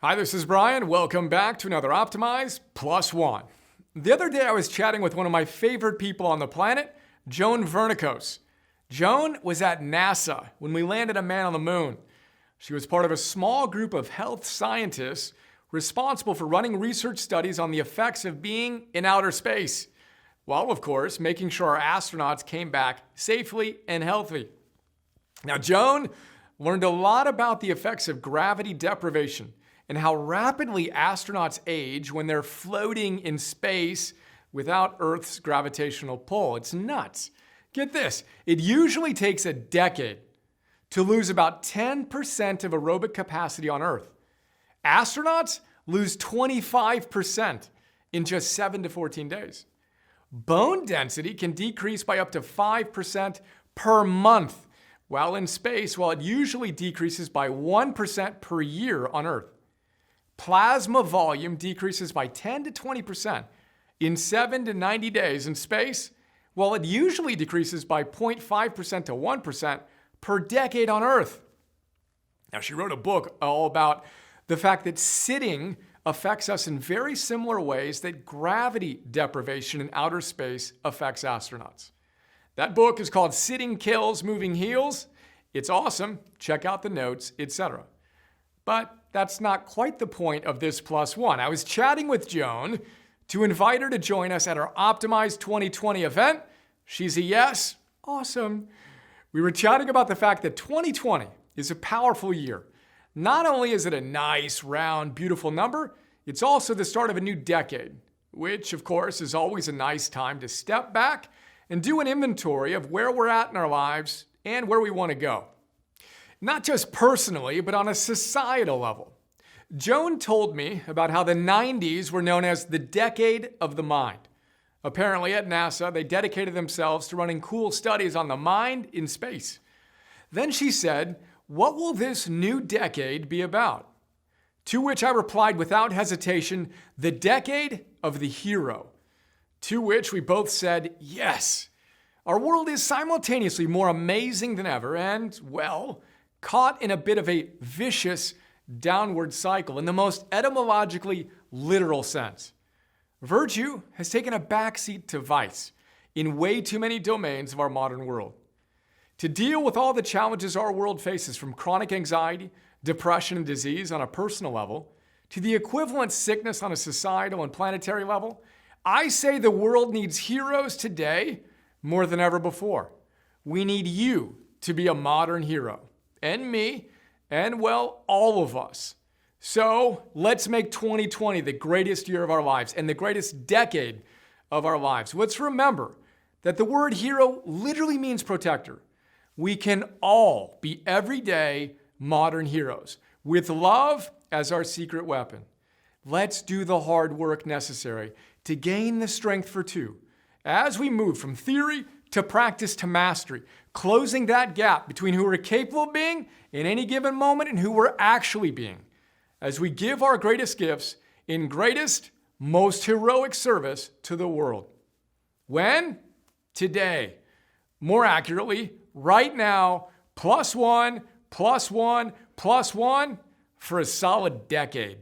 Hi, this is Brian. Welcome back to another Optimize Plus One. The other day I was chatting with one of my favorite people on the planet, Joan Vernikos. Joan was at NASA when we landed a man on the moon. She was part of a small group of health scientists responsible for running research studies on the effects of being in outer space, while of course making sure our astronauts came back safely and healthy. Now, Joan learned a lot about the effects of gravity deprivation and how rapidly astronauts age when they're floating in space without Earth's gravitational pull. It's nuts. Get this, it usually takes a decade to lose about 10% of aerobic capacity on Earth. Astronauts lose 25% in just 7 to 14 days. Bone density can decrease by up to 5% per month, while in space, it usually decreases by 1% per year on Earth. Plasma volume decreases by 10 to 20% in 7 to 90 days in space, while it usually decreases by 0.5% to 1% per decade on Earth. Now, she wrote a book all about the fact that sitting affects us in very similar ways that gravity deprivation in outer space affects astronauts. That book is called Sitting Kills Moving Heals. It's awesome. Check out the notes, etc. But that's not quite the point of this plus one. I was chatting with Joan to invite her to join us at our Optimize 2020 event. She's a yes. Awesome. We were chatting about the fact that 2020 is a powerful year. Not only is it a nice, round, beautiful number, it's also the start of a new decade, which of course is always a nice time to step back and do an inventory of where we're at in our lives and where we want to go. Not just personally, but on a societal level. Joan told me about how the 90s were known as the decade of the mind. Apparently at NASA, they dedicated themselves to running cool studies on the mind in space. Then she said, "What will this new decade be about?" To which I replied without hesitation, "The decade of the hero." To which we both said, yes. Our world is simultaneously more amazing than ever and, caught in a bit of a vicious downward cycle in the most etymologically literal sense. Virtue has taken a backseat to vice in way too many domains of our modern world. To deal with all the challenges our world faces, from chronic anxiety, depression, and disease on a personal level, to the equivalent sickness on a societal and planetary level, I say the world needs heroes today more than ever before. We need you to be a modern hero. And me, and all of us. So let's make 2020 the greatest year of our lives and the greatest decade of our lives. Let's remember that the word hero literally means protector. We can all be everyday modern heroes with love as our secret weapon. Let's do the hard work necessary to gain the strength for two as we move from theory to practice to mastery, closing that gap between who we're capable of being in any given moment and who we're actually being, as we give our greatest gifts in greatest, most heroic service to the world. When? Today. More accurately, right now, plus one, plus one, plus one for a solid decade.